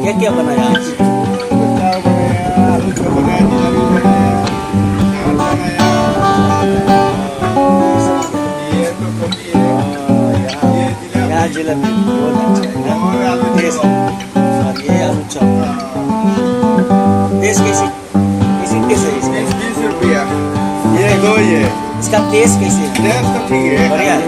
क्या बनाया आज? चावल बनाया, आलू का बनाया, जिलेबी बनाया, चावल बनाया। ये तो कभी है। ये जिलेबी। यहाँ जलेबी बहुत अच्छा है ना? और आलू टेस्ट चॉप। और ये आलू चॉप। टेस्ट कैसी टेस्ट है इसका? 20 रुपया। ये दो ये। इसका टेस्ट कैसे है? टेस्ट तो ठीक है। बढ़िया है।